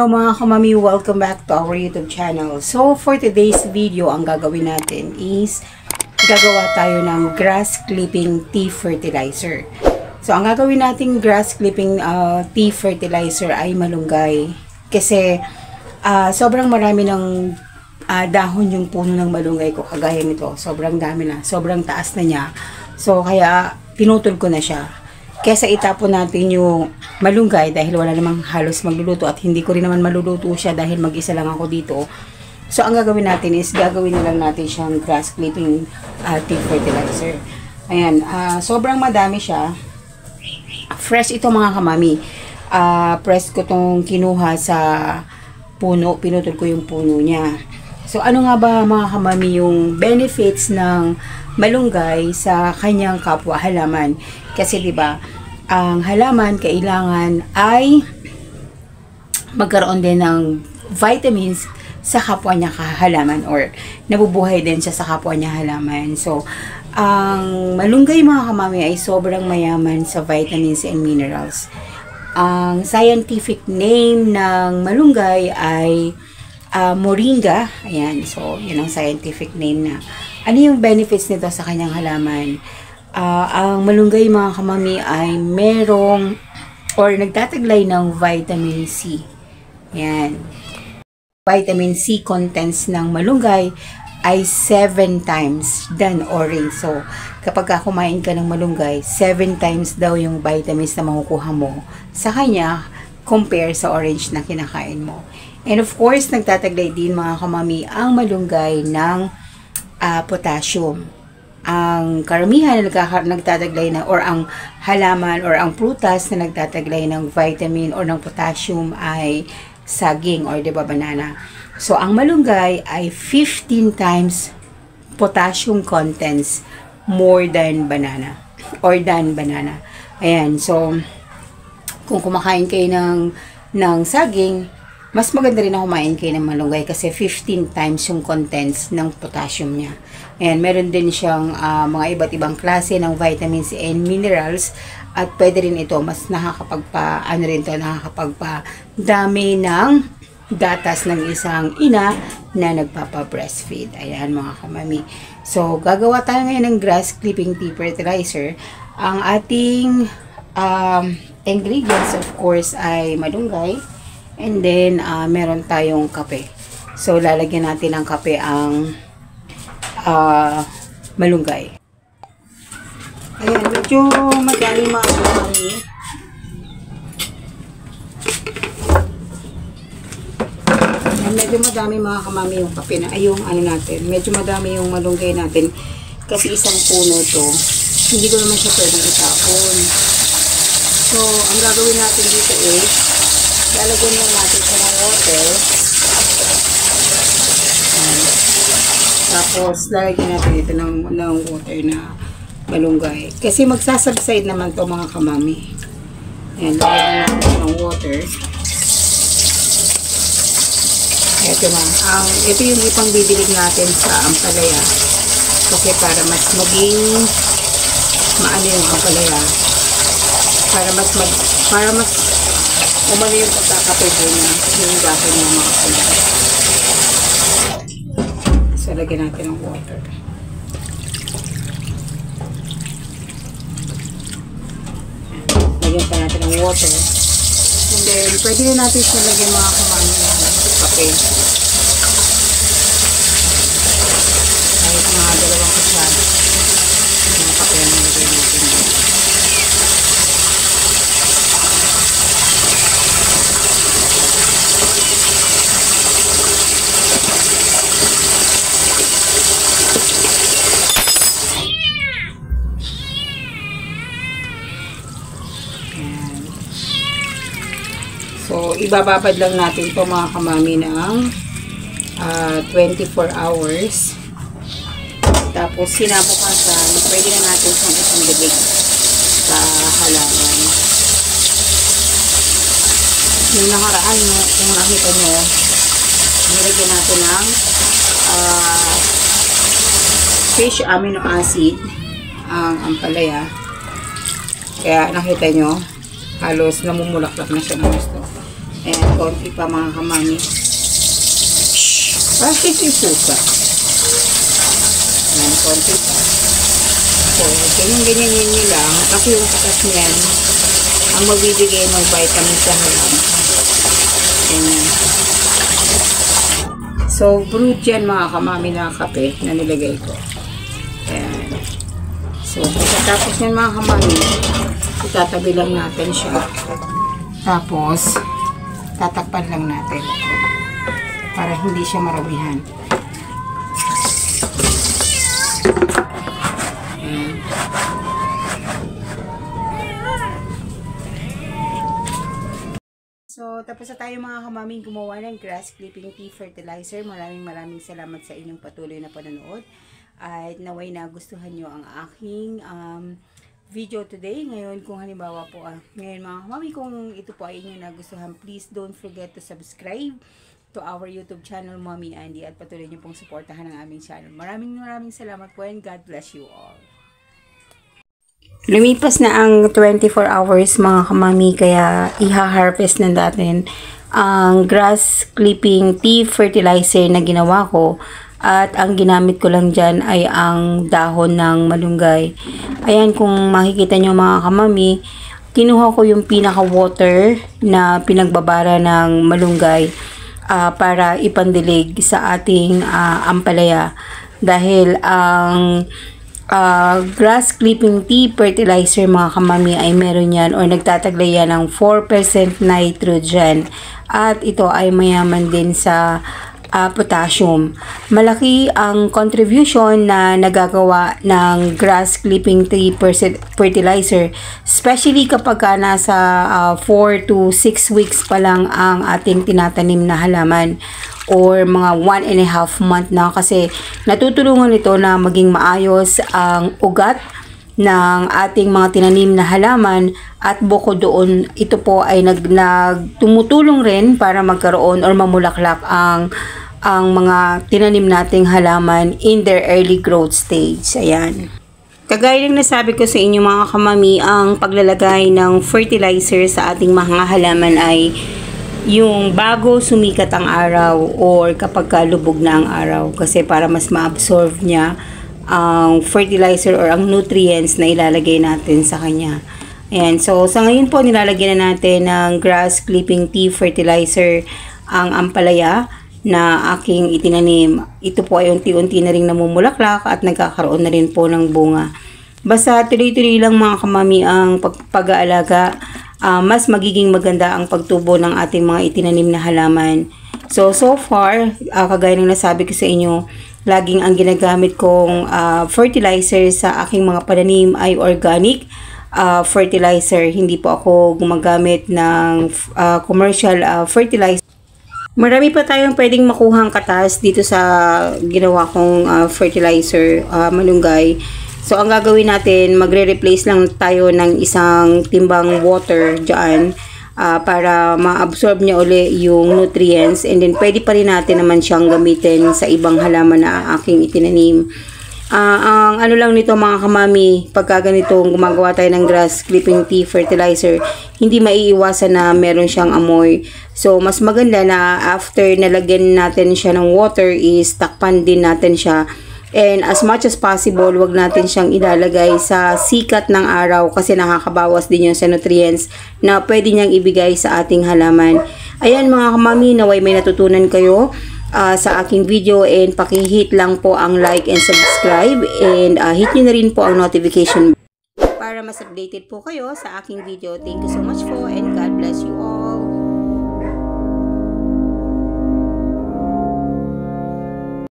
Hello mga kamami, welcome back to our YouTube channel. So for today's video, ang gagawin natin is gagawa tayo ng grass clipping tea fertilizer. So ang gagawin nating grass clipping tea fertilizer ay malunggay. Kasi sobrang marami ng dahon yung puno ng malunggay ko, kagaya nito. Sobrang dami na, sobrang taas na niya. So kaya pinutol ko na siya. Kesa itapon natin yung malunggay dahil wala namang halos magluluto at hindi ko rin naman maluluto siya dahil mag-isa lang ako dito. So ang gagawin natin is gagawin na lang natin siyang grass clipping tea fertilizer. Ayan, sobrang madami siya. Fresh ito mga kamami. Fresh ko tong kinuha sa puno, pinutol ko yung puno niya. So ano nga ba mga kamami yung benefits ng malunggay sa kanyang kapwa halaman? Kasi 'di ba, ang halaman kailangan ay magkaroon din ng vitamins sa kapwa niya halaman, or nabubuhay din siya sa kapwa niya halaman. So ang malunggay mga kamami ay sobrang mayaman sa vitamins and minerals. Ang scientific name ng malunggay ay moringa. Ayan, so yun ang scientific name na. Ano yung benefits nito sa kanyang halaman? Ang malunggay mga kamami ay merong or nagtataglay ng vitamin C. Yan. Vitamin C contents ng malunggay ay 7 times than orange. So, kapag kumain ka ng malunggay, 7 times daw yung vitamins na makukuha mo sa kanya compare sa orange na kinakain mo. And of course, nagtataglay din mga kamami ang malunggay ng potassium. Ang karamihan na nagtataglay na, or ang halaman or ang prutas na nagtataglay ng vitamin or ng potassium ay saging or 'di ba banana. So ang malunggay ay 15 times potassium contents more than banana or than banana. Ayan, so kung kumakain kayo ng saging, mas maganda rin na kumain kayo ng malunggay kasi 15 times yung contents ng potassium niya. And meron din siyang mga iba't ibang klase ng vitamins and minerals, at pwede rin ito mas nakakapagpa-dami ng gatas ng isang ina na nagpapa-breastfeed. Ayan mga kamami. So gagawa tayo ngayon ng grass clipping tea fertilizer. Ang ating ingredients of course ay malunggay. And then, meron tayong kape. So, lalagyan natin ng kape ang malunggay. Ayan, medyo madami mga kamami. Medyo madami mga kamami yung kape na, ay yung ano natin. Medyo madami yung malunggay natin. Kasi isang puno to. Hindi ko naman siya pwedeng itapon. So, ang gagawin natin dito is, lalagyan lang natin siya ng water. Tapos, lalagyan natin ito ng water na malunggay. Kasi magsasubside naman to mga kamami. Ayan, lalagyan natin ng water. Ito na. Ito yung ipang bibilig natin sa ampalaya. Kasi para mas maging maano yung ampalaya. Para mas umano yung pagkakapagod niya, yung dahon ng mga kulay. So, lagyan natin ng water. Lagyan pa natin ng water. And then, pwede na natin siya lagyan mga kamami ng kape. Kahit mga 2 kutsara ng kape na lagyan natin dito. So, ibababad lang natin ito mga kamami ng 24 hours. Tapos, sinabukasan, pwede na natin siyang isang sa halaman. Yung nakaraan, kung nakita nyo, nilagyan natin ng fish amino acid ang ampalaya. Kaya nakita nyo, halos namumulaklak na siya ng gusto. Ayan, konti pa mga kamami. Bakit yung suka? Ayan, konti pa. So, ganyan nyo lang. Kasi yung katas niyan, ang magbibigay ng vitamin sa halaman. Ayan. So, brewed yan mga kamami na kape na nilagay ko. Ayan. So, pagkatapos yan mga kamami, itatabi lang natin siya. Tapos, tatakpan lang natin para hindi siya maramihan. So, tapos na tayo mga kamaming gumawa ng grass clipping tea fertilizer. Maraming salamat sa inyong patuloy na panonood. At naway nagustuhan nyo ang aking video today. Ngayon, kung halimbawa po, ngayon mga kamami, kung ito po ay inyong nagustuhan, please don't forget to subscribe to our YouTube channel, Mommy Andy. At patuloy nyo pong supportahan ang aming channel. Maraming salamat po and God bless you all. Lumipas na ang 24 hours mga kamami, kaya iha-harvest na natin ang grass clipping tea fertilizer na ginawa ko. At ang ginamit ko lang dyan ay ang dahon ng malunggay. Ayan, kung makikita nyo mga kamami, kinuha ko yung pinaka-water na pinagbabara ng malunggay para ipandilig sa ating ampalaya. Dahil ang grass clipping tea fertilizer mga kamami ay meron yan or nagtataglay yan ng 4% nitrogen at ito ay mayaman din sa potassium. Malaki ang contribution na nagagawa ng grass clipping tea fertilizer, especially kapag nasa 4 to 6 weeks pa lang ang ating tinatanim na halaman or mga 1.5 month na, kasi natutulungan ito na maging maayos ang ugat ng ating mga tinanim na halaman at bukod doon, ito po ay tumutulong rin para magkaroon or mamulaklak ang mga tinanim nating halaman in their early growth stage. Ayan. Kagaya ng nasabi ko sa inyo mga kamami, ang paglalagay ng fertilizer sa ating mga halaman ay yung bago sumikat ang araw or kapag lubog na ang araw, kasi para mas ma-absorb niya ang fertilizer or ang nutrients na ilalagay natin sa kanya. Ayan, so sa ngayon po nilalagyan na natin ng grass clipping tea fertilizer ang ampalaya na aking itinanim. Ito po ay unti-unti na rin namumulaklak at nagkakaroon na rin po ng bunga. Basta tuloy-tuloy lang mga kamami ang pag-aalaga, mas magiging maganda ang pagtubo ng ating mga itinanim na halaman. So far, kagaya ng nasabi ko sa inyo, laging ang ginagamit kong fertilizer sa aking mga pananim ay organic fertilizer. Hindi po ako gumagamit ng commercial fertilizer. Marami pa tayong pwedeng makuhang katas dito sa ginawa kong fertilizer, malunggay. So, ang gagawin natin, magre-replace lang tayo ng isang timbang water dyan para ma-absorb niya uli yung nutrients. And then, pwede pa rin natin naman siyang gamitin sa ibang halaman na aking itinanim. Ang ano lang nito mga kamami, pagka ganitong gumagawa tayo ng grass clipping tea fertilizer, hindi maiiwasan na meron siyang amoy. So, mas maganda na after nalagyan natin siya ng water is takpan din natin siya. And as much as possible, wag natin siyang ilalagay sa sikat ng araw kasi nakakabawas din yun sa nutrients na pwede niyang ibigay sa ating halaman. Ayan mga kamami, naway may natutunan kayo sa aking video, and paki-hit lang po ang like and subscribe, and hit nyo na rin po ang notification para mas updated po kayo sa aking video. Thank you so much po and God bless you all.